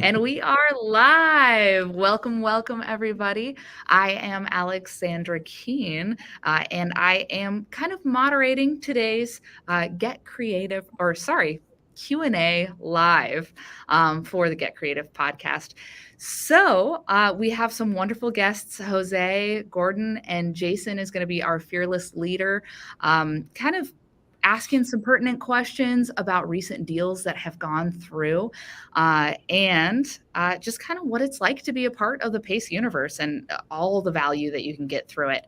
And we are live. Welcome, welcome, everybody. I am Alexandra Keene, and I am kind of moderating today's Get Creative, or sorry, Q&A live for the Get Creative podcast. So we have some wonderful guests. Jose, Gordon, and Jason is going to be our fearless leader, kind of asking some pertinent questions about recent deals that have gone through and just kind of what it's like to be a part of the PACE universe and all the value that you can get through it.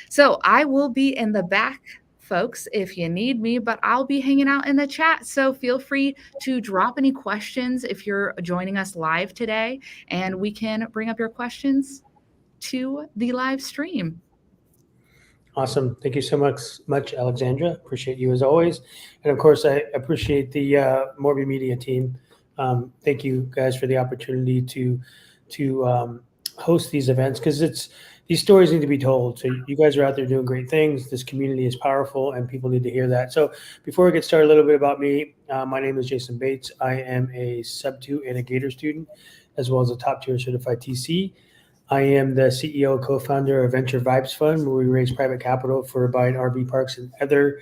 So I will be in the back, folks, if you need me, but I'll be hanging out in the chat. So feel free to drop any questions if you're joining us live today, and we can bring up your questions to the live stream. Awesome. Thank you so much, Alexandra. Appreciate you as always. And of course, I appreciate the Morbi Media team. Thank you guys for the opportunity to host these events because these stories need to be told. So you guys are out there doing great things. This community is powerful and people need to hear that. So before we get started, a little bit about me. My name is Jason Bates. I am a Sub-2 and a Gator student, as well as a top-tier certified TC. I am the CEO and co-founder of Venture Vibes Fund, where we raise private capital for buying RV parks and other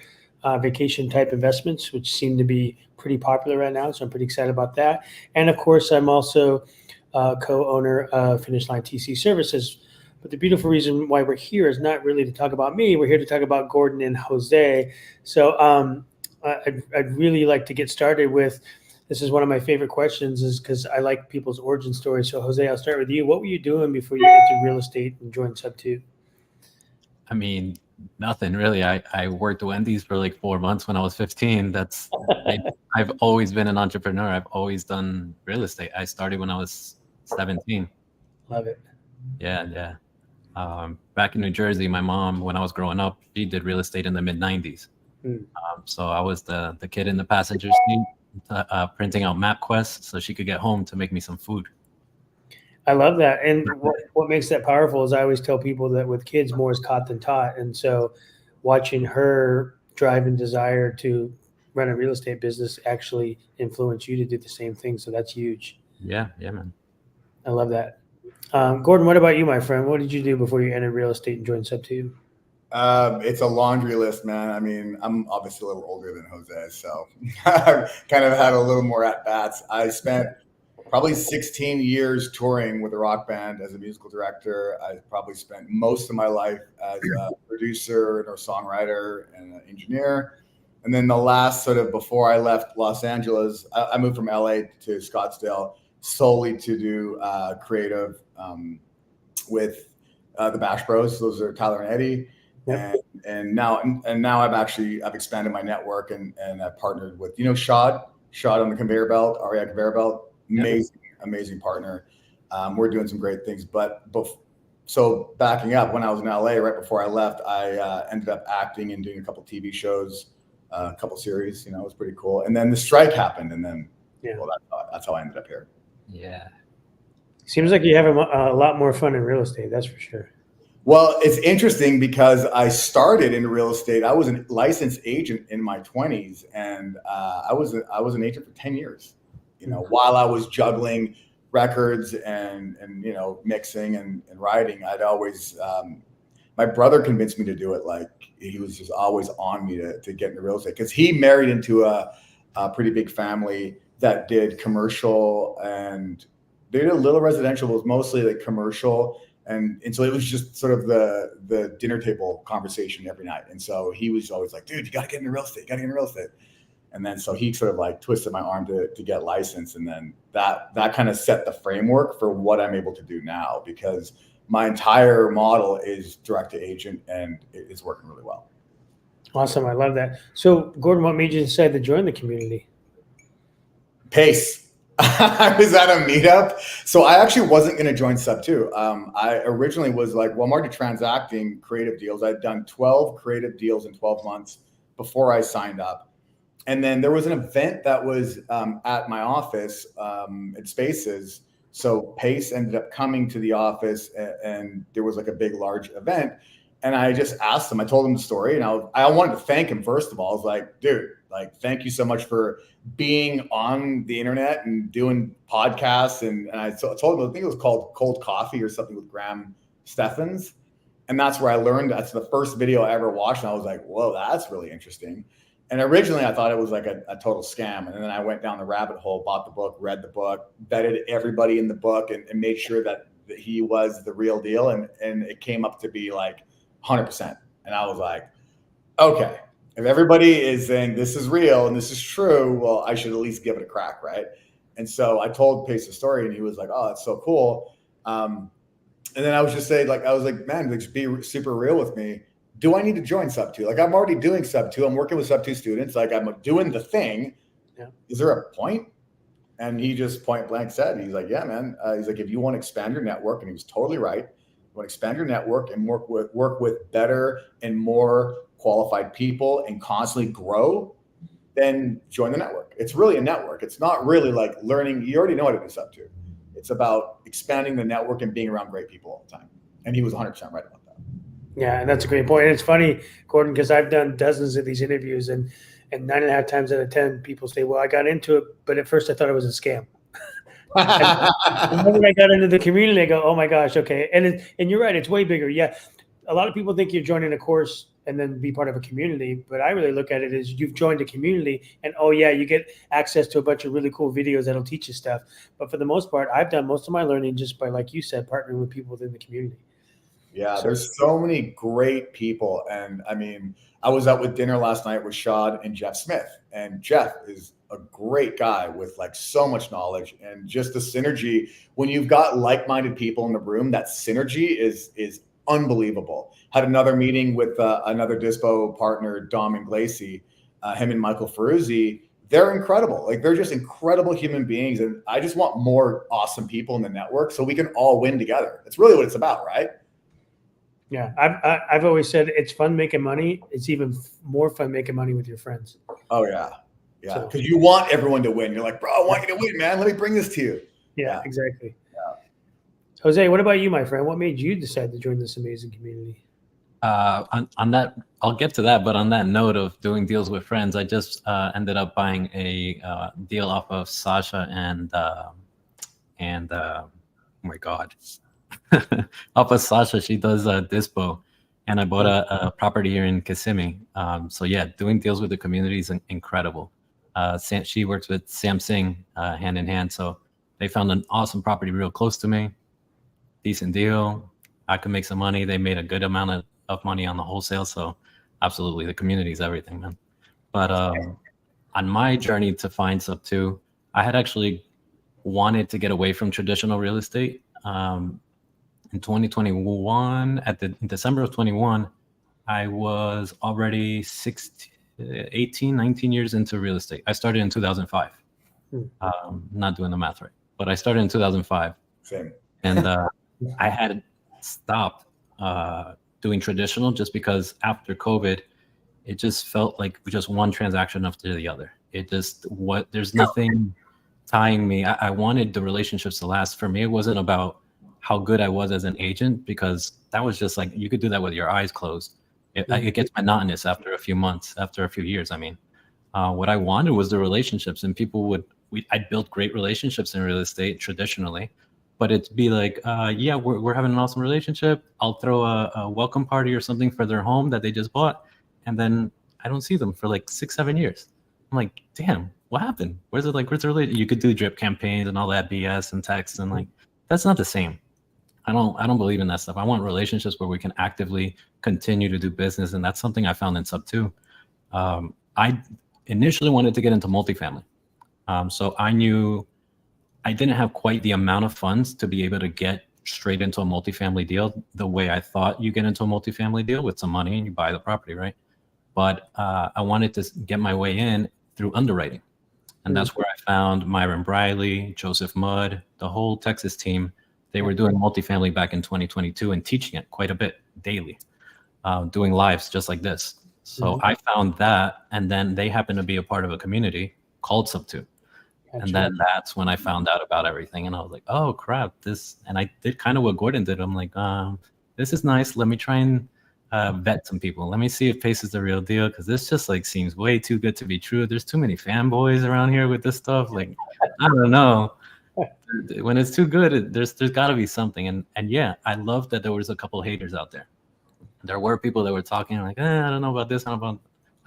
vacation type investments, which seem to be pretty popular right now. So I'm pretty excited about that. And of course, I'm also co-owner of Finish Line TC Services. But the beautiful reason why we're here is not really to talk about me. We're here to talk about Gordon and Jose. So I'd really like to get started with, this is one of my favorite questions is because I like people's origin stories. So Jose, I'll start with you. What were you doing before you entered real estate and joined Sub-2? I mean, nothing really. I worked at Wendy's for like 4 months when I was 15. I've always been an entrepreneur. I've always done real estate. I started when I was 17. Love it. Yeah. Back in New Jersey, my mom, when I was growing up, she did real estate in the mid 90s. So I was the kid in the passenger seat, printing out MapQuest so she could get home to make me some food. I love that. And what makes that powerful is I always tell people that with kids, more is caught than taught. And so watching her drive and desire to run a real estate business actually influence you to do the same thing. So that's huge. Yeah, man. I love that. Gordon, what about you, my friend? What did you do before you entered real estate and joined Sub-2? It's a laundry list, man. I mean, I'm obviously a little older than Jose, so I kind of had a little more at-bats. I spent probably 16 years touring with a rock band as a musical director. I probably spent most of my life as a producer and a songwriter and an engineer. And then the last sort of before I left Los Angeles, I moved from LA to Scottsdale solely to do creative with the Bash Bros. Those are Tyler and Eddie. Yep. And now I've expanded my network and I've partnered with, Shad on the conveyor belt, REI conveyor belt, amazing partner. We're doing some great things, so backing up, when I was in LA, right before I left, I ended up acting and doing a couple TV shows, a couple series, it was pretty cool. And then the strike happened, and then that's how I ended up here. Yeah. Seems like you have a lot more fun in real estate, that's for sure. Well, it's interesting because I started in real estate. I was a licensed agent in my 20s, and I was an agent for 10 years. While I was juggling records and mixing and writing, I'd always my brother convinced me to do it. Like, he was just always on me to get into real estate because he married into a pretty big family that did commercial, and they did a little residential, but it was mostly like commercial. And so it was just sort of the dinner table conversation every night. And so he was always like, dude, you got to get into real estate, And then so he sort of like twisted my arm to get licensed. And then that kind of set the framework for what I'm able to do now, because my entire model is direct to agent and it's working really well. Awesome. I love that. So Gordon, what made you decide to join the community? PACE. I was at a meetup. So I actually wasn't going to join Sub-2. I originally was like, well, I'm already transacting creative deals. I'd done 12 creative deals in 12 months before I signed up. And then there was an event that was at my office at Spaces. So PACE ended up coming to the office, and there was like a big, large event. And I just asked him, I told him the story, and I wanted to thank him, first of all. I was like, dude, Like, thank you so much for being on the internet and doing podcasts. And I told him, I think it was called Cold Coffee or something with Graham Steffens. And that's where I learned. That's the first video I ever watched. And I was like, whoa, that's really interesting. And originally I thought it was like a total scam. And then I went down the rabbit hole, bought the book, read the book, vetted everybody in the book, and made sure that he was the real deal. And it came up to be like 100%. And I was like, okay, if everybody is saying this is real and this is true, well, I should at least give it a crack, right? And so I told Pace the story, and he was like, oh, that's so cool. And then I was just saying, like, I was like, man, just be super real with me. Do I need to join Sub 2? Like, I'm already doing Sub 2. I'm working with Sub 2 students. Like, I'm doing the thing. Yeah. Is there a point? And he just point blank said, he's like, yeah, man. He's like, if you want to expand your network, and he was totally right. You want to expand your network and work with better and more qualified people and constantly grow, then join the network. It's really a network. It's not really like learning. You already know what it is Sub 2. It's about expanding the network and being around great people all the time. And he was 100% right about that. Yeah, and that's a great point. And it's funny, Gordon, because I've done dozens of these interviews, and 9.5 times out of 10, people say, well, I got into it, but at first I thought it was a scam. And when I got into the community, I go, oh my gosh, okay. And you're right, it's way bigger. Yeah, a lot of people think you're joining a course and then be part of a community, but I really look at it as you've joined a community, and oh yeah, you get access to a bunch of really cool videos that'll teach you stuff. But for the most part, I've done most of my learning just by, like you said, partnering with people within the community. Yeah, there's so many great people. And I mean, I was out with dinner last night with Shad and Jeff Smith, and Jeff is a great guy with like so much knowledge, and just the synergy. When you've got like-minded people in the room, that synergy is unbelievable. Had another meeting with another Dispo partner, Dom and Glacy, him and Michael Ferruzzi. They're incredible. Like, they're just incredible human beings. And I just want more awesome people in the network so we can all win together. That's really what it's about, right? Yeah. I've always said it's fun making money. It's even more fun making money with your friends. Oh yeah. Yeah. So- Because you want everyone to win. You're like, bro, I want you to win, man. Let me bring this to you. Yeah, exactly. Yeah. Jose, what about you, my friend? What made you decide to join this amazing community? On that, I'll get to that. But on that note of doing deals with friends, I just ended up buying a deal off of Sasha and oh my God, off of Sasha. She does Dispo, and I bought a property here in Kissimmee. So yeah, doing deals with the community is incredible. She works with Sam Singh hand in hand, so they found an awesome property real close to me. Decent deal. I could make some money. They made a good amount of money on the wholesale. So absolutely, the community is everything, man. But on my journey to find Sub 2, I had actually wanted to get away from traditional real estate. In 2021, in December of 21, I was already 18, 19 years into real estate. I started in 2005. Not doing the math right, but I started in 2005. Same. And I had stopped doing traditional just because after COVID, it just felt like just one transaction after the other. There's nothing tying me. I wanted the relationships to last. For me, it wasn't about how good I was as an agent, because that was just like, you could do that with your eyes closed. It gets monotonous after a few months, after a few years. I mean, what I wanted was the relationships, and I'd built great relationships in real estate traditionally, but it'd be like, yeah, we're having an awesome relationship. I'll throw a welcome party or something for their home that they just bought, and then I don't see them for like 6-7 years. I'm like, damn, what happened? Where's the relationship? You could do drip campaigns and all that BS and text, and like, that's not the same. I don't believe in that stuff. I want relationships where we can actively continue to do business, and that's something I found in Sub 2. I initially wanted to get into multifamily, so I knew I didn't have quite the amount of funds to be able to get straight into a multifamily deal the way I thought you get into a multifamily deal with some money and you buy the property, right? But I wanted to get my way in through underwriting, and that's where I found Myron Briley, Joseph Mudd, the whole Texas team. They were doing multifamily back in 2022 and teaching it quite a bit daily, doing lives just like this. So I found that, and then they happened to be a part of a community called Sub 2. And then that's when I found out about everything. And I was like, oh, crap, and I did kind of what Gordon did. I'm like, this is nice. Let me try and vet some people. Let me see if Pace is the real deal, because this just like seems way too good to be true. There's too many fanboys around here with this stuff. Like, I don't know. When it's too good, there's got to be something. And yeah, I love that there was a couple haters out there. There were people that were talking like, I don't know about this.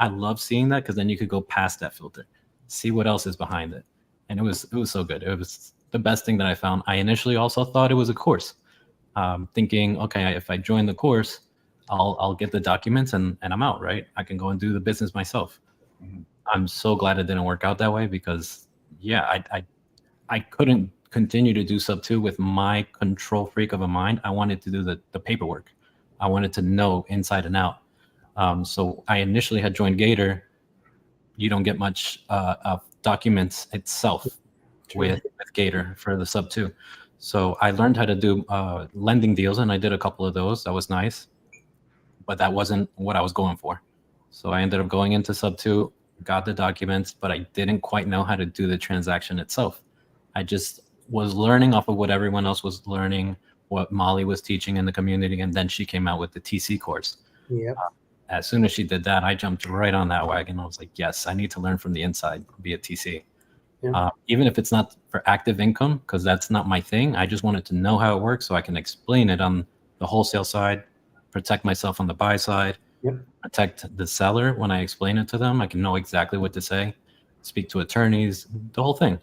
I love seeing that, because then you could go past that filter, see what else is behind it. And it was so good. It was the best thing that I found. I initially also thought it was a course, thinking, okay, if I join the course, I'll get the documents and I'm out, right? I can go and do the business myself. Mm-hmm. I'm so glad it didn't work out that way, because yeah, I couldn't continue to do sub 2 with my control freak of a mind. I wanted to do the paperwork. I wanted to know inside and out. So I initially had joined Gator. You don't get much of documents itself with Gator for the sub 2. So I learned how to do lending deals, and I did a couple of those. That was nice, but that wasn't what I was going for. So I ended up going into sub 2, got the documents, but I didn't quite know how to do the transaction itself. I just was learning off of what everyone else was learning, what Molly was teaching in the community, and then she came out with the TC course. Yeah. As soon as she did that, I jumped right on that wagon. I was like, yes, I need to learn from the inside via TC. Yeah. Even if it's not for active income, because that's not my thing. I just wanted to know how it works so I can explain it on the wholesale side, protect myself on the buy side, protect the seller when I explain it to them. I can know exactly what to say, speak to attorneys, the whole thing.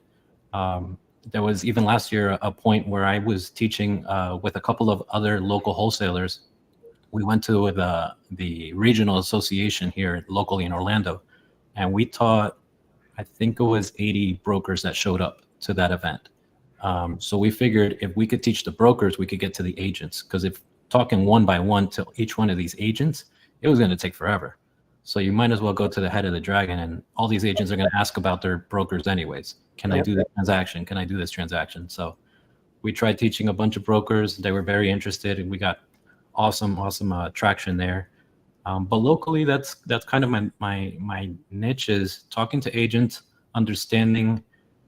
There was even last year a point where I was teaching with a couple of other local wholesalers. We went to the regional association here locally in Orlando, and we taught, I think it was 80 brokers that showed up to that event. So we figured if we could teach the brokers, we could get to the agents, because if talking one by one to each one of these agents, it was going to take forever. So you might as well go to the head of the dragon, and all these agents are going to ask about their brokers anyways. Can I do this transaction? Can I do this transaction? So we tried teaching a bunch of brokers. They were very interested, and we got awesome traction there. But locally, that's kind of my niche, is talking to agents, understanding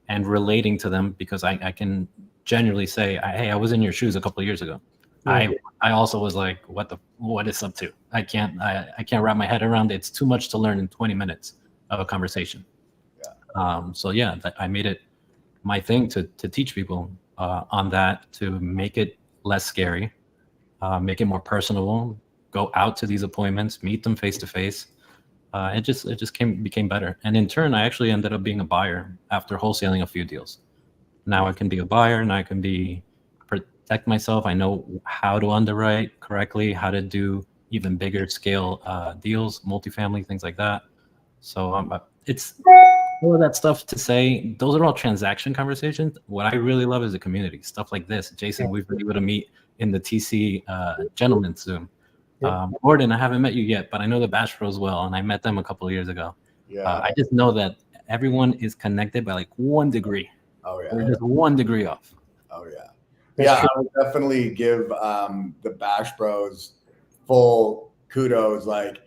and relating to them, because I can genuinely say, hey, I was in your shoes a couple of years ago. I also was like, what is sub 2? I can't wrap my head around it. It's too much to learn in 20 minutes of a conversation. So yeah, I made it my thing to teach people on that, to make it less scary, make it more personable, go out to these appointments, meet them face to face. It just became better. And in turn, I actually ended up being a buyer after wholesaling a few deals. Now I can be a buyer, and I can protect myself. I know how to underwrite correctly, how to do even bigger scale deals, multifamily, things like that. So it's all of that stuff to say, those are all transaction conversations. What I really love is the community, stuff like this. Jason, we've been able to meet in the TC Gentleman's Zoom. Gordon, I haven't met you yet, but I know the Bash Bros well, and I met them a couple of years ago. I just know that everyone is connected by like 1 degree. Oh yeah. We're just 1 degree off. Oh yeah. I would definitely give the Bash Bros full kudos. Like,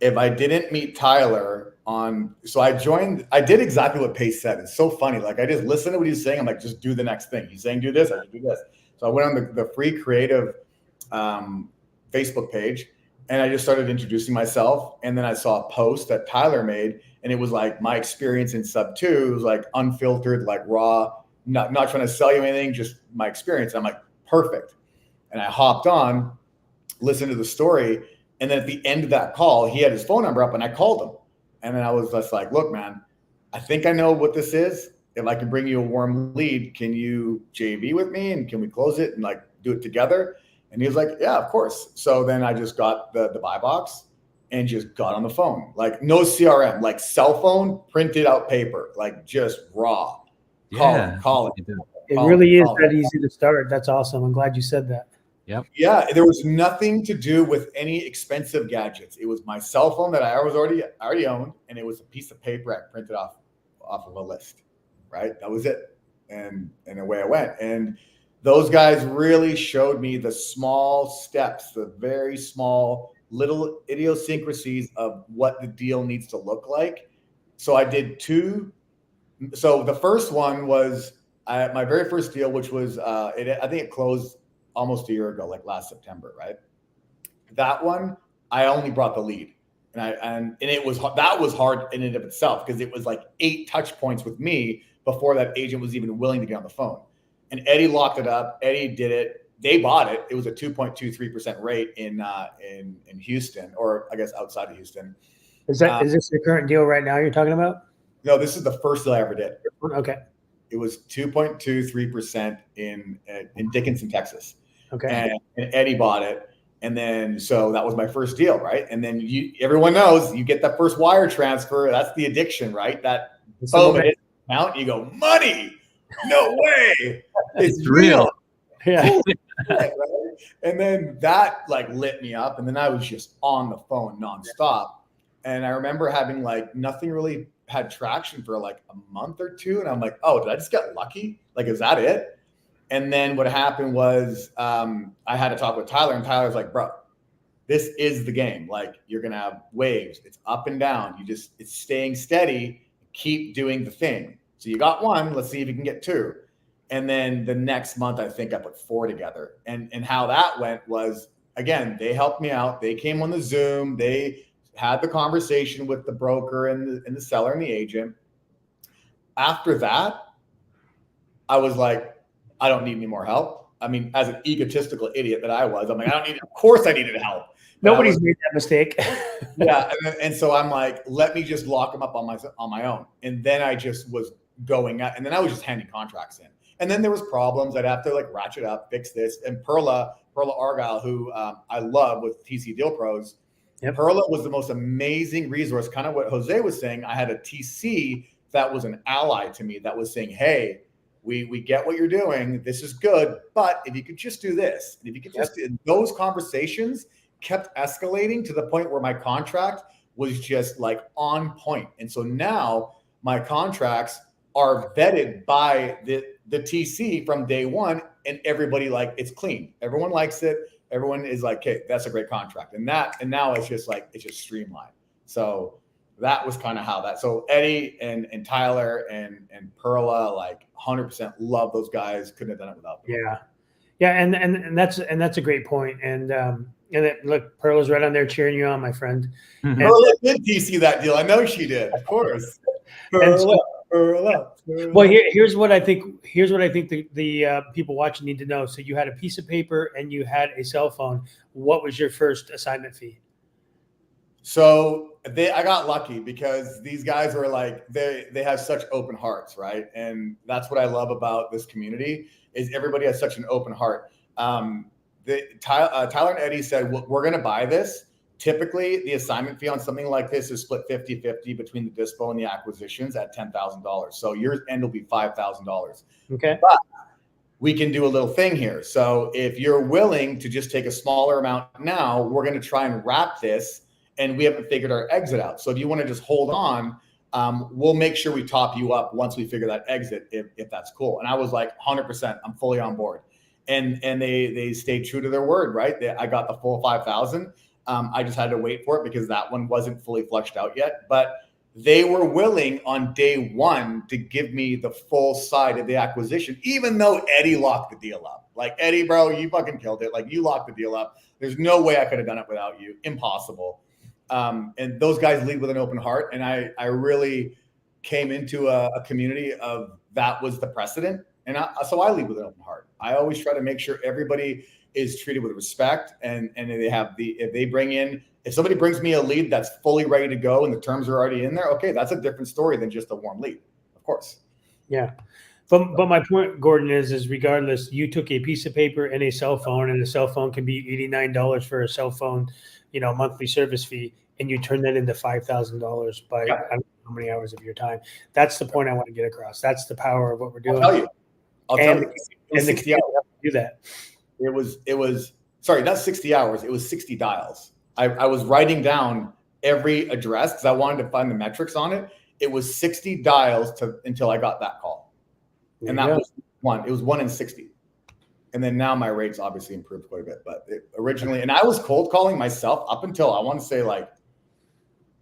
if I didn't meet Tyler so I did exactly what Pace said. It's so funny. Like, I just listened to what he's saying. I'm like, just do the next thing. He's saying, do this, I should do this. So I went on the free creative Facebook page, and I just started introducing myself. And then I saw a post that Tyler made, and it was like my experience in sub 2. It was like unfiltered, like raw, not trying to sell you anything, just my experience. I'm like, perfect. And I hopped on, listened to the story. And then at the end of that call, he had his phone number up, and I called him. And then I was just like, look, man, I think I know what this is. If I can bring you a warm lead, can you JV with me, and can we close it and like do it together? And he was like, yeah, of course. So then I just got the buy box and just got on the phone, like no CRM, like cell phone, printed out paper, like just raw. Call it. It really is that easy to start. That's awesome. I'm glad you said that. Yep. Yeah, there was nothing to do with any expensive gadgets. It was my cell phone that I was already owned, and it was a piece of paper I printed off of a list. Right, that was it, and away I went. And those guys really showed me the small steps, the very small little idiosyncrasies of what the deal needs to look like. So I did 2. So the first one was my very first deal, which was I think it closed almost a year ago, like last September, right? That one I only brought the lead. And that was hard in and of itself, because it was like 8 touch points with me before that agent was even willing to get on the phone. And Eddie locked it up. Eddie did it. They bought it. It was a 2.23% rate in Houston, or I guess outside of Houston. Is this the current deal right now you're talking about? No, this is the first deal I ever did. Okay. It was 2.23% in Dickinson, Texas. Okay. And Eddie bought it. And then, so that was my first deal, right? And then everyone knows you get that first wire transfer. That's the addiction, right? That boom, it account, you go, money, no way, it's real. Yeah. Right? And then that like lit me up, and then I was just on the phone nonstop. And I remember having like nothing really had traction for like a month or two, and I'm like, oh, did I just get lucky? Like, is that it? And then what happened was I had to talk with Tyler, and Tyler's like, bro, this is the game. Like, you're going to have waves. It's up and down. It's staying steady. Keep doing the thing. So you got 1. Let's see if you can get 2. And then the next month, I think I put 4 together. And how that went was, again, they helped me out. They came on the Zoom. They had the conversation with the broker and the seller and the agent. After that, I was like, I don't need any more help. I mean, as an egotistical idiot that I was, I'm like, of course I needed help. Nobody's made that mistake. Yeah. And so I'm like, let me just lock them up on my own. And then I just was going out, and then I was just handing contracts in. And then there was problems. I'd have to like ratchet up, fix this. And Perla Argyle, who I love with TC Deal Pros. Yep. Perla was the most amazing resource. Kind of what Jose was saying. I had a TC that was an ally to me that was saying, hey, we get what you're doing. This is good. But if you could just do this, and if you could just do those conversations kept escalating to the point where my contract was just like on point. And so now my contracts are vetted by the TC from day one, and everybody like, it's clean. Everyone likes it. Everyone is like, okay, that's a great contract. And now it's just like, it's just streamlined. So that was kind of how that. So Eddie and Tyler and Perla, like 100% love those guys. Couldn't have done it without them. Yeah, yeah, and that's a great point. And look, Perla's right on there cheering you on, my friend. Mm-hmm. Perla did DC that deal. I know she did, of course. Perla. Well, here's what I think. Here's what I think the people watching need to know. So you had a piece of paper and you had a cell phone. What was your first assignment fee? So I got lucky because these guys were like, they have such open hearts, right? And that's what I love about this community is everybody has such an open heart. Tyler and Eddie said, well, we're going to buy this. Typically, the assignment fee on something like this is split 50-50 between the dispo and the acquisitions at $10,000. So your end will be $5,000. Okay. But we can do a little thing here. So if you're willing to just take a smaller amount now, we're going to try and wrap this. And we haven't figured our exit out. So if you want to just hold on, we'll make sure we top you up once we figure that exit, if that's cool. And I was like, 100%, I'm fully on board. And they stayed true to their word, right? I got the full 5,000. I just had to wait for it because that one wasn't fully flushed out yet. But they were willing on day one to give me the full side of the acquisition, even though Eddie locked the deal up. Like, Eddie, bro, you fucking killed it. Like, you locked the deal up. There's no way I could have done it without you. Impossible. And those guys lead with an open heart. And I really came into a community of that was the precedent. And so I lead with an open heart. I always try to make sure everybody is treated with respect. And if somebody brings me a lead that's fully ready to go and the terms are already in there, okay, that's a different story than just a warm lead, of course. Yeah. But my point, Gordon, is regardless, you took a piece of paper and a cell phone, and the cell phone can be $89 for a cell phone, monthly service fee, and you turn that into $5,000 by I don't know how many hours of your time. That's the point I want to get across. That's the power of what we're doing. I'll tell you. And 60 hours to do that. It was sorry, not 60 hours. It was 60 dials. I was writing down every address because I wanted to find the metrics on it. It was 60 dials until I got that call. And that was one. It was 1 in 60. And then now my rates obviously improved quite a bit. But originally, and I was cold calling myself up until I want to say like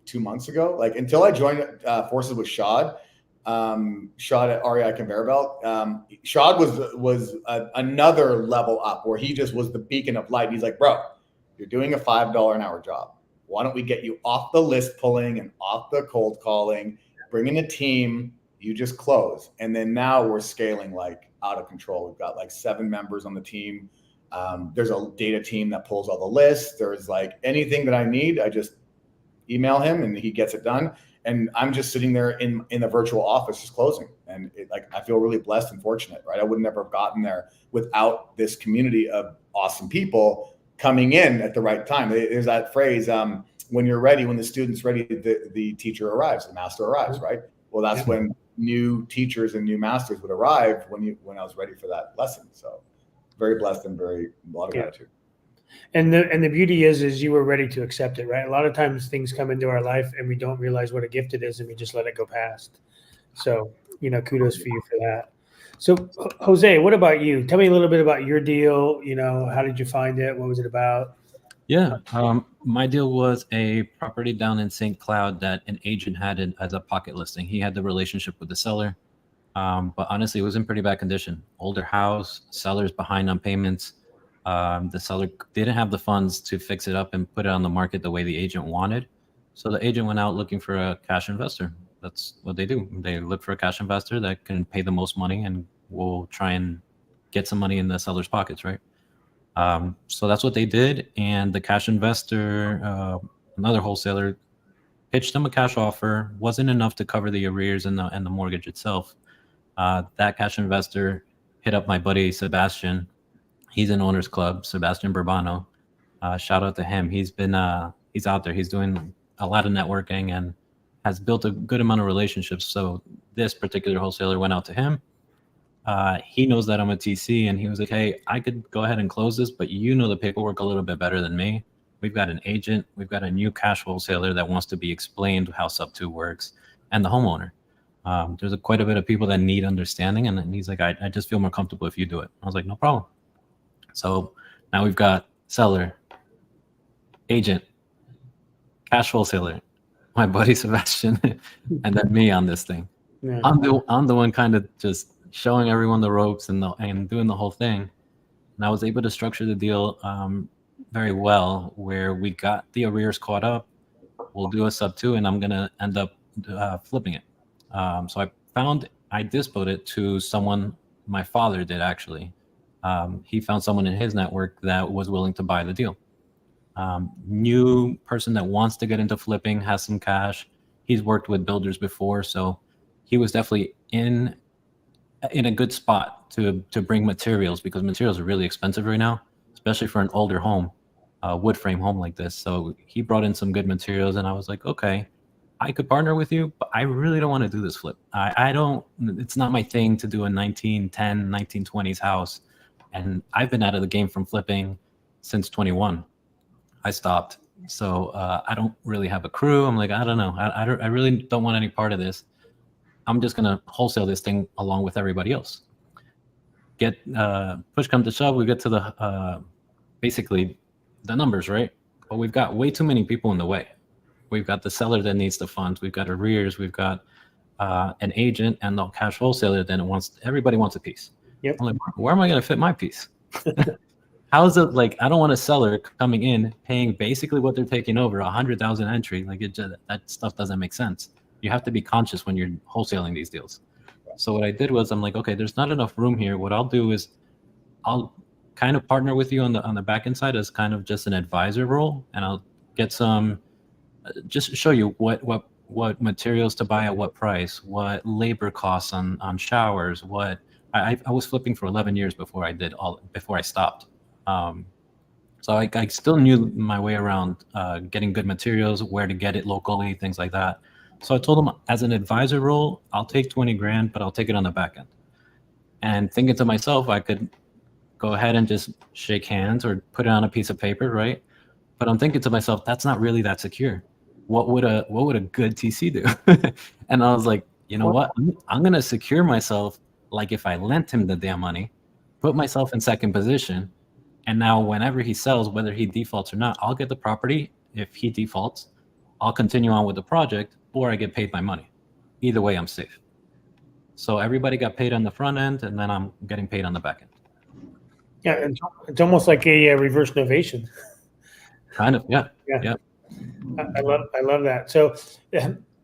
2 months ago, like until I joined forces with Shad at REI Conveyor Belt. Shad was another level up where he just was the beacon of light. He's like, bro, you're doing a $5 an hour job. Why don't we get you off the list pulling and off the cold calling, bring in a team, you just close. And then now we're scaling like out of control. We've got like 7 members on the team. There's a data team that pulls all the lists. There's like anything that I need, I just email him and he gets it done. And I'm just sitting there in the virtual office just closing. And I feel really blessed and fortunate, right? I would never have gotten there without this community of awesome people coming in at the right time. There's that phrase, when you're ready, when the student's ready, the teacher arrives, the master arrives, right? Well, that's when new teachers and new masters would arrive when I was ready for that lesson. So very blessed and a lot of gratitude. And the beauty is you were ready to accept it, right? A lot of times things come into our life and we don't realize what a gift it is and we just let it go past. So, kudos for you for that. So Jose, what about you? Tell me a little bit about your deal. How did you find it? What was it about? Yeah. My deal was a property down in St. Cloud that an agent had as a pocket listing. He had the relationship with the seller. But honestly, it was in pretty bad condition. Older house, seller's behind on payments. The seller didn't have the funds to fix it up and put it on the market the way the agent wanted. So the agent went out looking for a cash investor. That's what they do. They look for a cash investor that can pay the most money and will try and get some money in the seller's pockets, right? So that's what they did. And the cash investor, another wholesaler, pitched them a cash offer. Wasn't enough to cover the arrears and the mortgage itself. That cash investor hit up my buddy Sebastian. He's in Owners Club, Sebastian Burbano. Shout out to him. He's out there. He's doing a lot of networking and has built a good amount of relationships. So this particular wholesaler went out to him. He knows that I'm a TC, and he was like, hey, I could go ahead and close this, but the paperwork a little bit better than me. We've got an agent. We've got a new cash wholesaler that wants to be explained how Sub-2 works, and the homeowner. There's quite a bit of people that need understanding, and he's like, I just feel more comfortable if you do it. I was like, no problem. So now we've got seller, agent, cash wholesaler, my buddy Sebastian, and then me on this thing. Yeah. I'm the one kind of just showing everyone the ropes and doing the whole thing. And I was able to structure the deal very well, where we got the arrears caught up. We'll do a Sub-2, and I'm gonna end up flipping it. So I dispoed it to someone my father did actually. He found someone in his network that was willing to buy the deal. New person that wants to get into flipping, has some cash. He's worked with builders before, so he was definitely in a good spot to bring materials, because materials are really expensive right now, especially for an older home, wood frame home like this. So he brought in some good materials, and I was like, okay, I could partner with you, but I really don't want to do this flip. It's not my thing to do a 1910, 1920s house. And I've been out of the game from flipping since 21. I stopped. So I don't really have a crew. I'm like, I don't know. I really don't want any part of this. I'm just going to wholesale this thing along with everybody else. Push come to shove, we get to the basically the numbers, right? But we've got way too many people in the way. We've got the seller that needs the funds. We've got arrears. We've got an agent and the cash wholesaler. Then everybody wants a piece. Yep. I'm like, where am I going to fit my piece? How is it like? I don't want a seller coming in paying basically what they're taking over, 100,000 entry. Like that stuff doesn't make sense. You have to be conscious when you're wholesaling these deals. So what I did was, I'm like, okay, there's not enough room here. What I'll do is I'll kind of partner with you on the back end side as kind of just an advisor role, and I'll get some, just show you what materials to buy at what price, what labor costs on showers, what I was flipping for 11 years before I stopped. So I still knew my way around getting good materials, where to get it locally, things like that. So I told him, as an advisor role, I'll take 20 grand, but I'll take it on the back end. And thinking to myself, I could go ahead and just shake hands or put it on a piece of paper, right? But I'm thinking to myself, that's not really that secure. What would a good TC do? And I was like, you know what? I'm gonna secure myself like if I lent him the damn money, put myself in second position, and now whenever he sells, whether he defaults or not, I'll get the property. If he defaults, I'll continue on with the project, or I get paid my money. Either way, I'm safe. So everybody got paid on the front end, and then I'm getting paid on the back end. Yeah, it's almost like a reverse novation. Kind of, yeah. I love that. So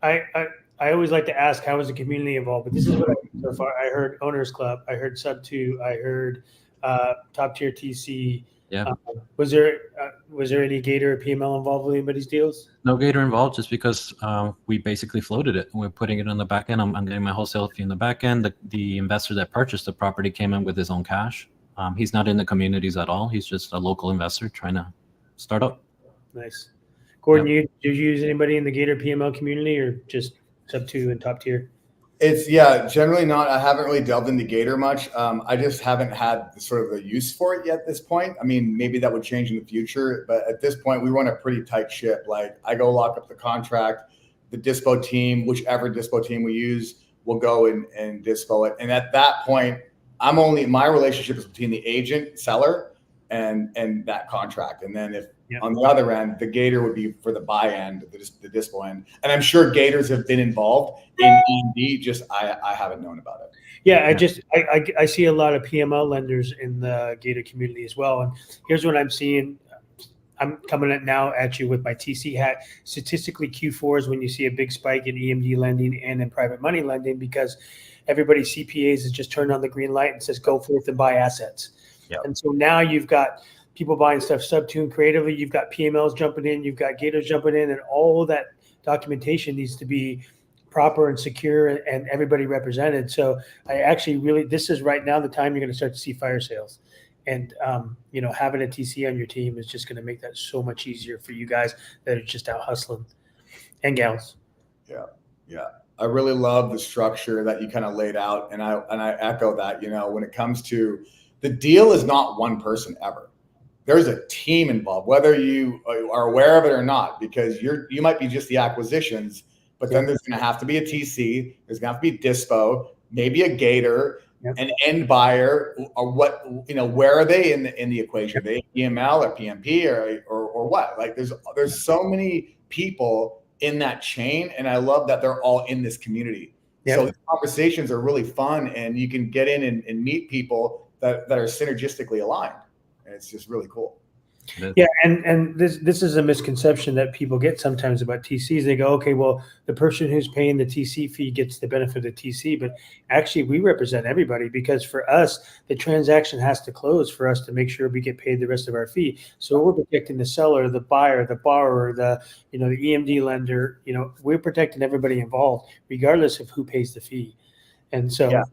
I, I I always like to ask, how is the community involved? But this is what I heard so far. I heard Owners Club, I heard Sub Two, I heard Top Tier TC. Yeah. Was there any Gator or PML involved with anybody's deals? No Gator involved, just because we basically floated it. We're putting it on the back end. I'm getting my wholesale fee in the back end. The investor that purchased the property came in with his own cash. He's not in the communities at all. He's just a local investor trying to start up. Nice. Gordon, did you use anybody in the Gator PML community, or just Sub Two and Top Tier? It's generally not. I haven't really delved into Gator much. I just haven't had sort of a use for it yet at this point. I mean, maybe that would change in the future, but at this point we run a pretty tight ship. Like, I go lock up the contract, the dispo team, whichever dispo team we use, will go and dispo it. And at that point, my relationship is between the agent, seller, and that contract. And then if on the other end, the Gator would be for the buy end, the dispo end. And I'm sure Gators have been involved in E&D, just I haven't known about it. Yeah, I see a lot of PML lenders in the Gator community as well. And here's what I'm seeing. I'm coming at you with my TC hat. Statistically, Q4 is when you see a big spike in EMD lending and in private money lending, because everybody's CPAs has just turned on the green light and says, go forth and buy assets. Yep. And so now you've got people buying stuff Sub Two and creatively. You've got PMLs jumping in. You've got Gators jumping in, and all that documentation needs to be proper and secure and everybody represented. So I actually this is right now the time you're going to start to see fire sales. And, having a TC on your team is just going to make that so much easier for you guys that are just out hustling, and gals. Yeah. I really love the structure that you kind of laid out. And I echo that, when it comes to the deal, is not one person ever. There's a team involved, whether you are aware of it or not, because you might be just the acquisitions, but then there's going to have to be a TC, there's going to have to be dispo, maybe a Gator, an end buyer, or where are they in the equation? Are they EML or PMP or what? Like, there's so many people in that chain, and I love that they're all in this community. Yep. So the conversations are really fun, and you can get in and meet people that are synergistically aligned. It's just really cool. Yeah, and this is a misconception that people get sometimes about TCs. They go, okay, well, the person who's paying the TC fee gets the benefit of the TC, but actually we represent everybody, because for us, the transaction has to close for us to make sure we get paid the rest of our fee. So we're protecting the seller, the buyer, the borrower, the EMD lender. We're protecting everybody involved, regardless of who pays the fee. And so. Yeah.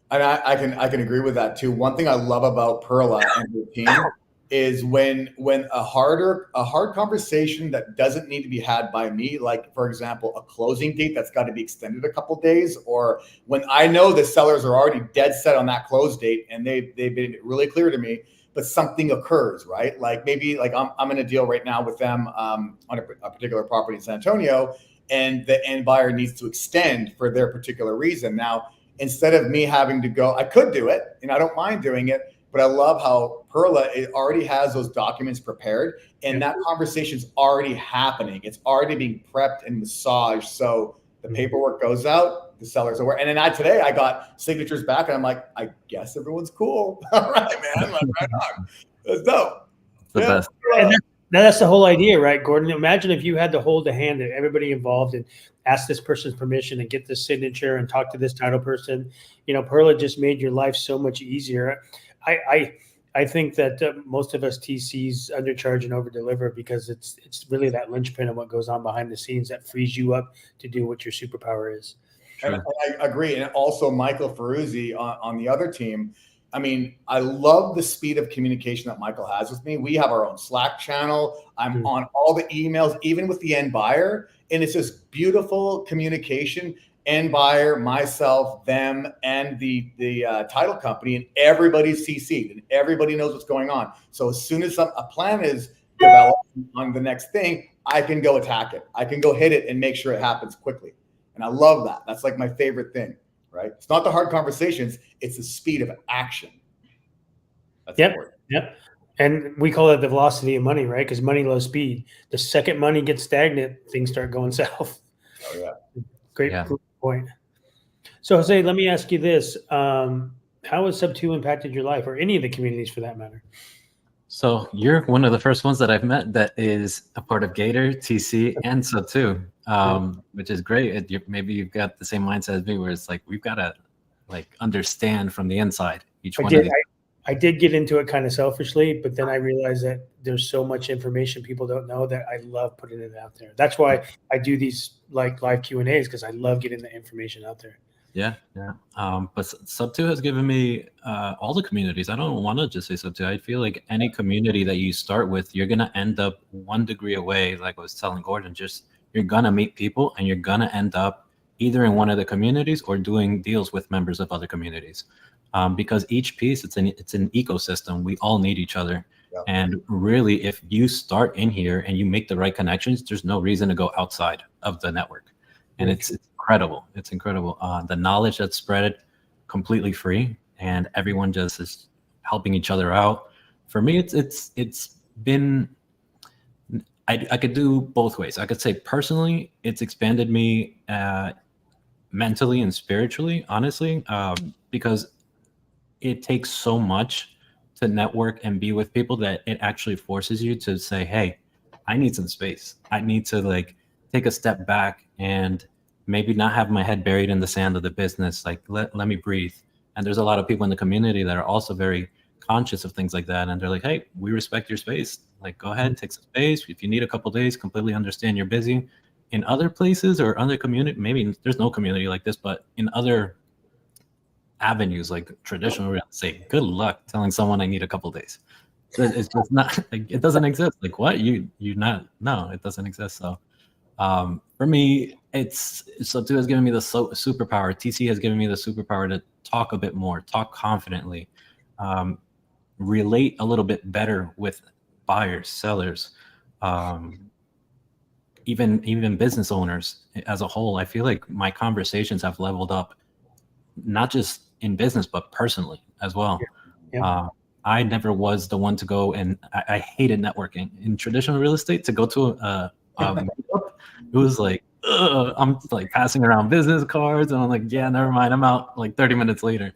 And I can agree with that too. One thing I love about Perla and her team is when a hard conversation that doesn't need to be had by me, like, for example, a closing date that's got to be extended a couple of days, or when I know the sellers are already dead set on that close date and they've been really clear to me, but something occurs, right? Like, maybe like I'm in a deal right now with them on a particular property in San Antonio, and the end buyer needs to extend for their particular reason. Now, instead of me having to go, I could do it, and I don't mind doing it, but I love how Perla already has those documents prepared, and that conversation's already happening. It's already being prepped and massaged. So the paperwork goes out, the seller's aware. And then today I got signatures back, and I'm like, I guess everyone's cool. All right, man. Like, right on. That's dope. The best. And that's the whole idea, right, Gordon? Imagine if you had to hold the hand of everybody involved and ask this person's permission and get this signature and talk to this title person. Perla just made your life so much easier. I think that most of us TCs undercharge and overdeliver, because it's really that linchpin of what goes on behind the scenes that frees you up to do what your superpower is. Sure. And I agree. And also Michael Ferruzzi on the other team. I mean, I love the speed of communication that Michael has with me. We have our own Slack channel. I'm on all the emails, even with the end buyer. And it's just beautiful communication. End buyer, myself, them, and the title company, and everybody's CC'd, and everybody knows what's going on. So as soon as a plan is developed on the next thing, I can go attack it. I can go hit it and make sure it happens quickly. And I love that. That's like my favorite thing. Right? It's not the hard conversations, it's the speed of action. That's important. Yep. And we call it the velocity of money, right? Because money loves speed. The second money gets stagnant, things start going south. Oh, yeah. Great point. So, Jose, let me ask you this. How has Sub 2 impacted your life, or any of the communities for that matter? So you're one of the first ones that I've met that is a part of Gator, TC, and Sub2, which is great. Maybe you've got the same mindset as me, where it's like we've got to like understand from the inside each one of these. I did get into it kind of selfishly, but then I realized that there's so much information people don't know that I love putting it out there. That's why I do these like live Q&As, because I love getting the information out there. Yeah. But Sub2 has given me all the communities. I don't want to just say Sub2. I feel like any community that you start with, you're going to end up 1 degree away. Like I was telling Gordon, just you're going to meet people and you're going to end up either in one of the communities or doing deals with members of other communities. Because each piece, it's an ecosystem. We all need each other. Yep. And really, if you start in here and you make the right connections, there's no reason to go outside of the network. And it's incredible. It's incredible. The knowledge that's spread completely free, and everyone just is helping each other out. For me, it's been, I could do both ways. I could say personally, it's expanded me mentally and spiritually, honestly, because it takes so much to network and be with people that it actually forces you to say, hey, I need some space. I need to like take a step back and maybe not have my head buried in the sand of the business. Like let me breathe. And there's a lot of people in the community that are also very conscious of things like that. And they're like, hey, we respect your space. Like, go ahead, take some space. If you need a couple of days, completely understand you're busy. In other places or other community, maybe there's no community like this, but in other avenues like traditional real estate, good luck telling someone I need a couple of days. It's just not, like, it doesn't exist. Like what? No, it doesn't exist. So for me, Sub2 has given me the superpower. TC has given me the superpower to talk a bit more, talk confidently, relate a little bit better with buyers, sellers, even business owners as a whole. I feel like my conversations have leveled up, not just in business, but personally as well. Yeah. I never was the one to go, and I hated networking in traditional real estate. To go to a meetup, it was like, I'm like passing around business cards, and I'm like, yeah, never mind, I'm out like 30 minutes later.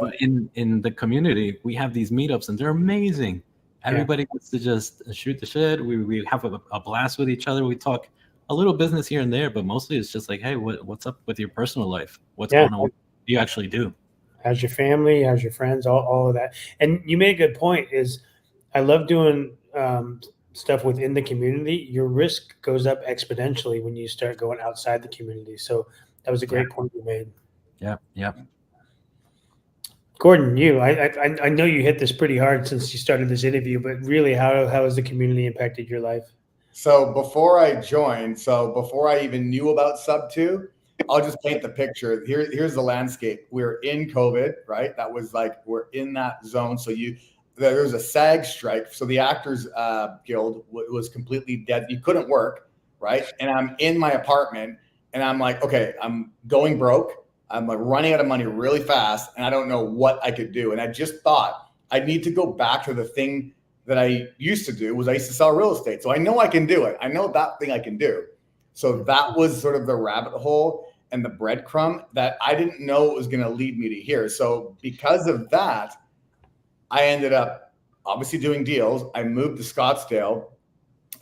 But in the community, we have these meetups, and they're amazing. Everybody gets to just shoot the shit. We have a blast with each other. We talk a little business here and there, but mostly it's just like, hey, what's up with your personal life? What's going on? What do you actually do? How's your family? How's your friends? All of that. And you made a good point. Is I love doing stuff within the community. Your risk goes up exponentially when you start going outside the community. So that was a great point you made. Yeah. Gordon, I know you hit this pretty hard since you started this interview, but really, how has the community impacted your life? So before I joined, before I even knew about Sub2, I'll just paint the picture. Here's the landscape. We're in COVID, right? That was like, we're in that zone. So there was a SAG strike. So the Actors Guild was completely dead. You couldn't work, right? And I'm in my apartment and I'm like, okay, I'm going broke. I'm like running out of money really fast and I don't know what I could do. And I just thought I need to go back to the thing that I used to do. I used to sell real estate. So I know I can do it. I know that thing I can do. So that was sort of the rabbit hole and the breadcrumb that I didn't know was going to lead me to here. So because of that, I ended up obviously doing deals. I moved to Scottsdale,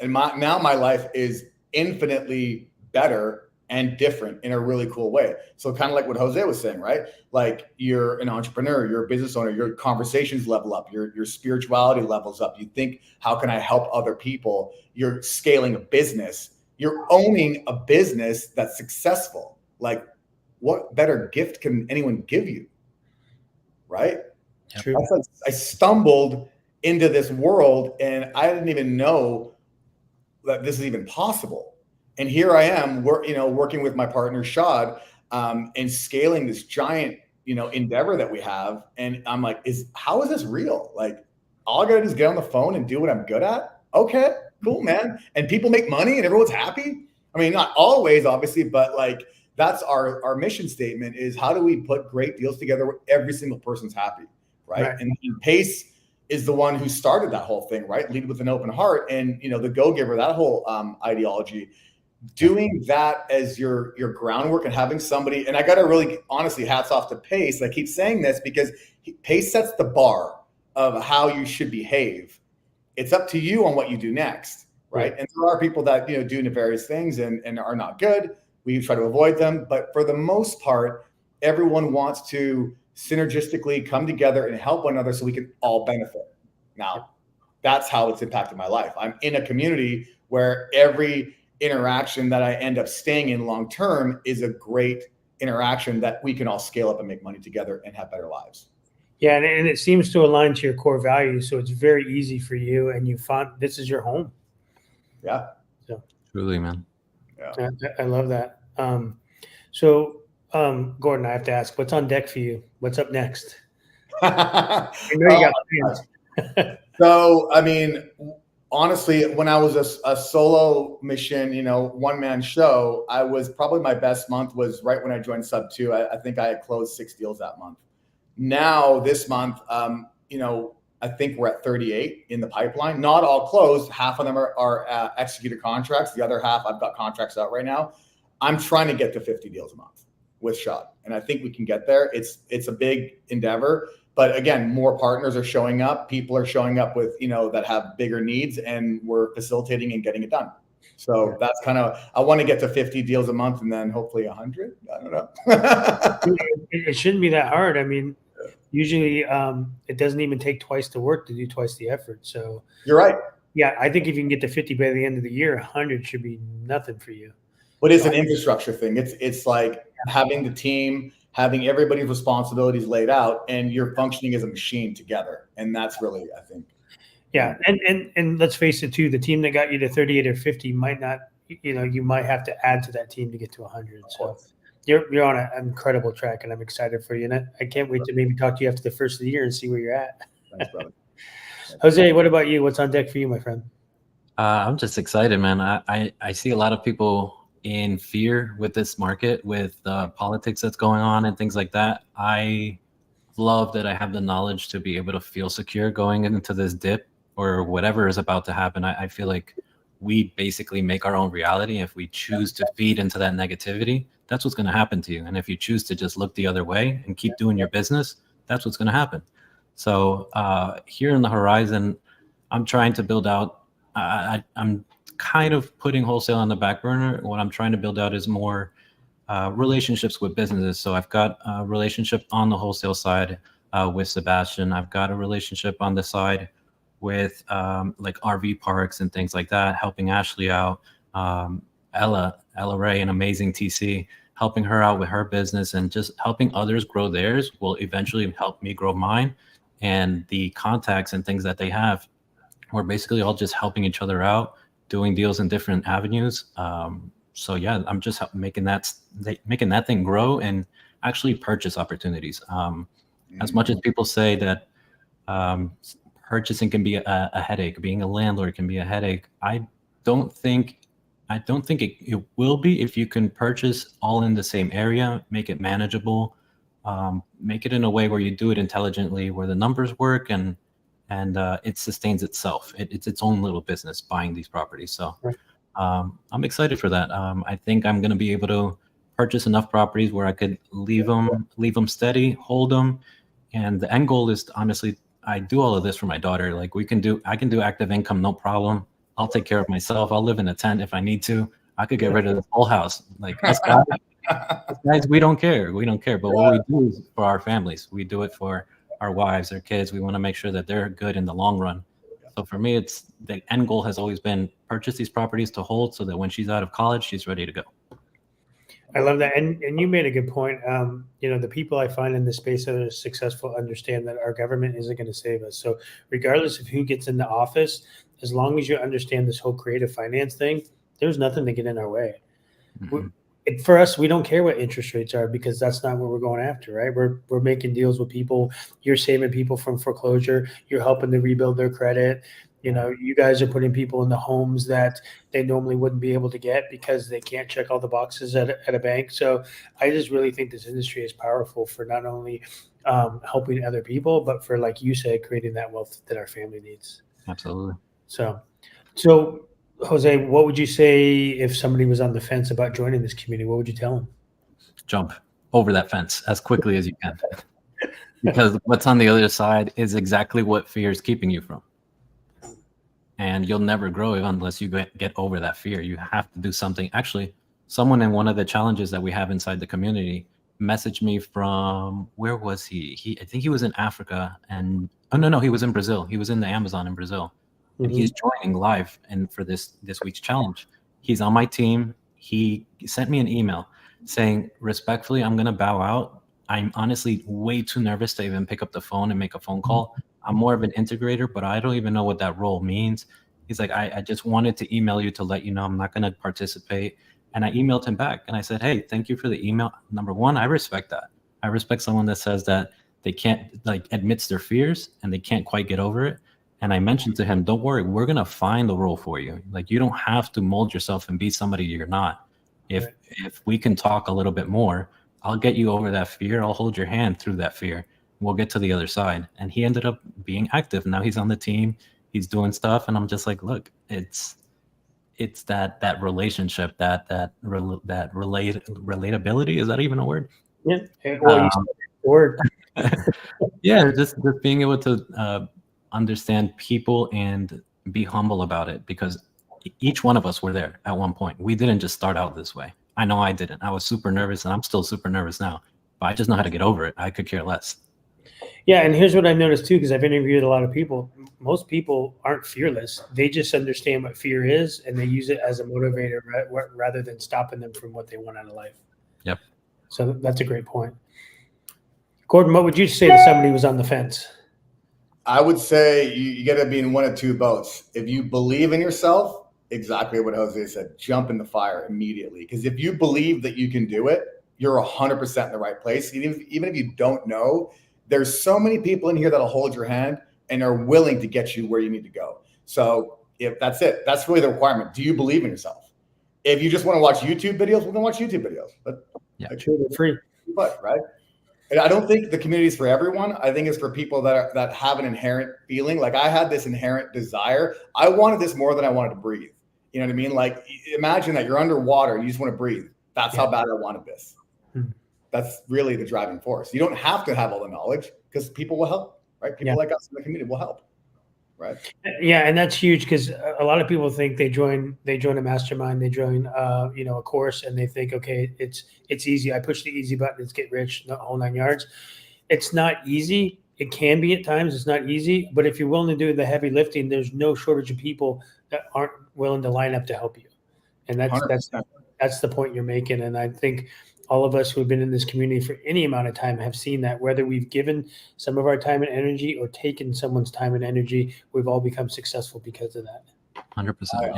and now my life is infinitely better and different in a really cool way. So kind of like what Jose was saying, right? Like you're an entrepreneur, you're a business owner, your conversations level up, your spirituality levels up. You think, how can I help other people? You're scaling a business. You're owning a business that's successful. Like, what better gift can anyone give you? Right? True. I stumbled into this world and I didn't even know that this is even possible. And here I am, working with my partner Shad, and scaling this giant, endeavor that we have. And I'm like, how is this real? Like, all I gotta do is get on the phone and do what I'm good at. Okay, cool, man. And people make money and everyone's happy. I mean, not always, obviously, but like, that's our mission statement is how do we put great deals together where every single person's happy, right? And Pace is the one who started that whole thing, right? Lead with an open heart. And, the go-giver, that whole ideology, doing that as your groundwork and having somebody, and I got to really, honestly, hats off to Pace. I keep saying this because Pace sets the bar of how you should behave. it's up to you on what you do next, right? And there are people that, do nefarious things and are not good. We try to avoid them. But for the most part, everyone wants to synergistically come together and help one another so we can all benefit. Now, that's how it's impacted my life. I'm in a community where every interaction that I end up staying in long term is a great interaction that we can all scale up and make money together and have better lives. Yeah, and it seems to align to your core values, so it's very easy for you, and you found this is your home. Yeah. So Truly, man. Yeah. I love that. Gordon, I have to ask, what's on deck for you? What's up next? I know you got plans. So, I mean, honestly, when I was a solo mission, one-man show, I was probably my best month was right when I joined Sub 2. I think I had closed 6 deals that month. Now, this month, I think we're at 38 in the pipeline. Not all closed. Half of them are executed contracts. The other half, I've got contracts out right now. I'm trying to get to 50 deals a month with Shot, and I think we can get there. It's a big endeavor. But again, more partners are showing up. People are showing up with, that have bigger needs, and we're facilitating and getting it done. So that's kind of, I want to get to 50 deals a month and then hopefully 100. I don't know. It shouldn't be that hard. I mean, usually it doesn't even take twice the work to do twice the effort. So you're right. Yeah, I think if you can get to 50 by the end of the year, 100 should be nothing for you. But it's an infrastructure thing. It's like having the team, having everybody's responsibilities laid out, and you're functioning as a machine together. And that's really, I think. Yeah. And let's face it too, the team that got you to 38 or 50 might not, you might have to add to that team to get to 100. So you're on an incredible track, and I'm excited for you. And I can't wait to maybe talk to you after the first of the year and see where you're at. Thanks, brother. Jose, what about you? What's on deck for you, my friend? I'm just excited, man. I see a lot of people in fear with this market, with the politics that's going on and things like that. I love that I have the knowledge to be able to feel secure going into this dip or whatever is about to happen. I feel like we basically make our own reality. If we choose to feed into that negativity, that's what's going to happen to you. And if you choose to just look the other way and keep doing your business, that's what's going to happen. So here in the horizon, I'm trying to build out, I'm kind of putting wholesale on the back burner. What I'm trying to build out is more relationships with businesses. So I've got a relationship on the wholesale side with Sebastian. I've got a relationship on the side with like RV parks and things like that, helping Ashley out. Ella Ray, an amazing TC, helping her out with her business, and just helping others grow theirs will eventually help me grow mine. And the contacts and things that they have, we're basically all just helping each other out, doing deals in different avenues. So yeah, I'm just making that thing grow and actually purchase opportunities. As much as people say that purchasing can be a headache, being a landlord can be a headache, I don't think it will be if you can purchase all in the same area, make it manageable, make it in a way where you do it intelligently, where the numbers work and it sustains itself. It's its own little business buying these properties. So I'm excited for that. I think I'm going to be able to purchase enough properties where I could leave them steady, hold them. And the end goal is honestly, I do all of this for my daughter. Like I can do active income, no problem. I'll take care of myself. I'll live in a tent if I need to. I could get rid of the whole house. Like us guys, we don't care. We don't care. But what we do is for our families. We do it for our wives, our kids. We want to make sure that they're good in the long run. So for me, it's the end goal has always been purchase these properties to hold so that when she's out of college, she's ready to go. I love that. And you made a good point. The people I find in this space that are successful understand that our government isn't going to save us. So regardless of who gets in the office, as long as you understand this whole creative finance thing, there's nothing to get in our way. Mm-hmm. For us, we don't care what interest rates are because that's not what we're going after, right? We're making deals with people. You're saving people from foreclosure. You're helping to rebuild their credit. You guys are putting people in the homes that they normally wouldn't be able to get because they can't check all the boxes at a bank. So I just really think this industry is powerful for not only helping other people, but for, like you said, creating that wealth that our family needs. Absolutely. So Jose, what would you say if somebody was on the fence about joining this community? What would you tell them? Jump over that fence as quickly as you can. Because what's on the other side is exactly what fear is keeping you from. and you'll never grow unless you get over that fear. You have to do something. Actually, someone in one of the challenges that we have inside the community messaged me from, where was he? I think he was in Africa, and no, he was in Brazil. He was in the Amazon in Brazil, and he's joining live and for this week's challenge. He's on my team. He sent me an email saying, respectfully, I'm gonna bow out. I'm honestly way too nervous to even pick up the phone and make a phone call. I'm more of an integrator, but I don't even know what that role means. He's like, I just wanted to email you to let you know I'm not going to participate. And I emailed him back and I said, hey, thank you for the email. Number one, I respect that. I respect someone that says that they can't, like, admits their fears and they can't quite get over it. And I mentioned to him, don't worry, we're going to find the role for you. Like, you don't have to mold yourself and be somebody you're not. If we can talk a little bit more, I'll get you over that fear. I'll hold your hand through that fear. We'll get to the other side. And he ended up being active. Now he's on the team. He's doing stuff. And I'm just like, look, it's that relationship, that relatability. Is that even a word? Yeah. Well, you said the word. Yeah, just being able to understand people and be humble about it, because each one of us were there at one point. We didn't just start out this way. I know I didn't. I was super nervous, and I'm still super nervous now. But I just know how to get over it. I could care less. Yeah, and here's what I've noticed too, because I've interviewed a lot of people. Most people aren't fearless. They just understand what fear is, and they use it as a motivator rather than stopping them from what they want out of life. Yep. So that's a great point. Gordon, what would you say to somebody who's on the fence? I would say you got to be in one of two boats. If you believe in yourself, exactly what Jose said, jump in the fire immediately. Because if you believe that you can do it, you're 100% in the right place. Even if you don't know, there's so many people in here that'll hold your hand and are willing to get you where you need to go. So if that's it, that's really the requirement. Do you believe in yourself? If you just want to watch YouTube videos, we're going to watch YouTube videos. But yeah, sure, they're free. But right. And I don't think the community is for everyone. I think it's for people that have an inherent feeling. Like, I had this inherent desire. I wanted this more than I wanted to breathe. You know what I mean? Like, imagine that you're underwater and you just want to breathe. That's how bad I wanted this. That's really the driving force. You don't have to have all the knowledge, because people will help, right? People like us in the community will help, right? Yeah, and that's huge, because a lot of people think they join a mastermind, they join a course, and they think, okay, it's easy. I push the easy button, it's get rich, the whole 9 yards. It's not easy. It can be at times. It's not easy, but if you're willing to do the heavy lifting, there's no shortage of people that aren't willing to line up to help you. And that's the point you're making. And I think all of us who have been in this community for any amount of time have seen that, whether we've given some of our time and energy or taken someone's time and energy, we've all become successful because of that. 100%. I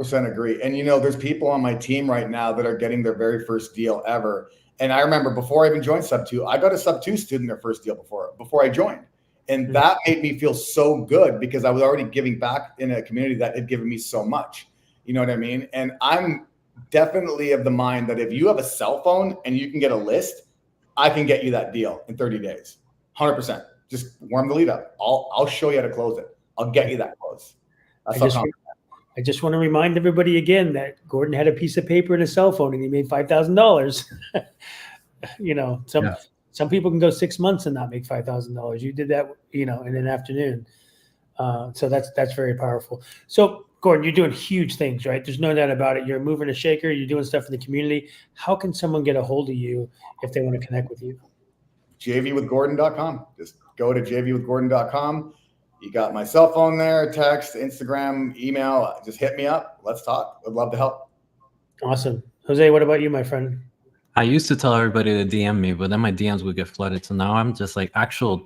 100% agree. And, there's people on my team right now that are getting their very first deal ever. And I remember before I even joined Sub2, I got a Sub2 student their first deal before I joined. And that made me feel so good, because I was already giving back in a community that had given me so much. You know what I mean? And I'm definitely of the mind that if you have a cell phone and you can get a list, I can get you that deal in 30 days. 100%. Just warm the lead up. I'll show you how to close it. I'll get you that close. I just want to remind everybody again that Gordon had a piece of paper and a cell phone, and he made $5,000. Some people can go 6 months and not make $5,000. You did that, in an afternoon. So that's very powerful. So, Gordon, you're doing huge things, right? There's no doubt about it. You're moving a shaker. You're doing stuff in the community. How can someone get a hold of you if they want to connect with you? jvwithgordon.com. Just go to jvwithgordon.com. You got my cell phone there, text, Instagram, email. Just hit me up. Let's talk. Would love to help. Awesome. Jose, what about you, my friend? I used to tell everybody to DM me, but then my DMs would get flooded. So now I'm just like,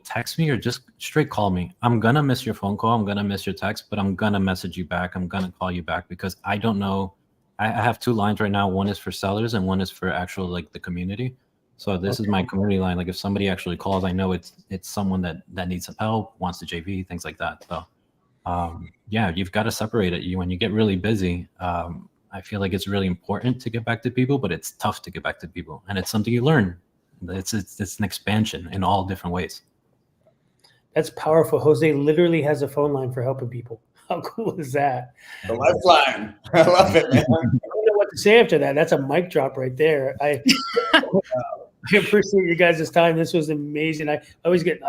text me or just straight call me. I'm going to miss your phone call. I'm going to miss your text, but I'm going to message you back. I'm going to call you back, because I don't know. I have 2 lines right now. One is for sellers and one is for actual, like, the community. So this is my community line. Like, if somebody actually calls, I know it's someone that needs some help, wants to JV, things like that. So you've got to separate it. When you get really busy, I feel like it's really important to get back to people, but it's tough to get back to people. And it's something you learn. It's an expansion in all different ways. That's powerful. Jose literally has a phone line for helping people. How cool is that? The lifeline. I love it, man. I don't know what to say after that. That's a mic drop right there. I appreciate you guys' time. This was amazing. I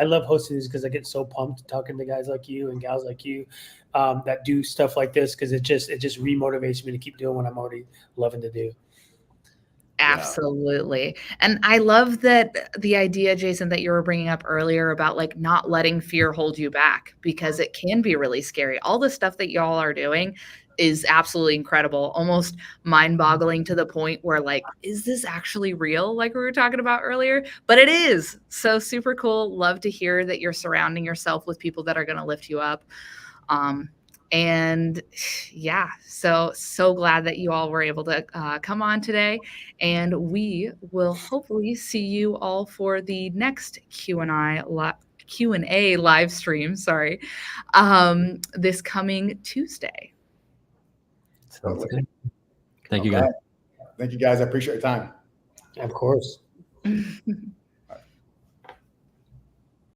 love hosting these because I get so pumped talking to guys like you and gals like you that do stuff like this, because it just remotivates me to keep doing what I'm already loving to do. Absolutely. And I love that the idea, Jason, that you were bringing up earlier about like not letting fear hold you back, because it can be really scary. All the stuff that y'all are doing is absolutely incredible, almost mind-boggling to the point where like, is this actually real? Like we were talking about earlier, but it is. So super cool. Love to hear that you're surrounding yourself with people that are going to lift you up. And yeah, so glad that you all were able to come on today, and we will hopefully see you all for the next Q&A live stream. Sorry, this coming Tuesday. Sounds good. Thank you, guys. Thank you, guys. I appreciate your time. Of course.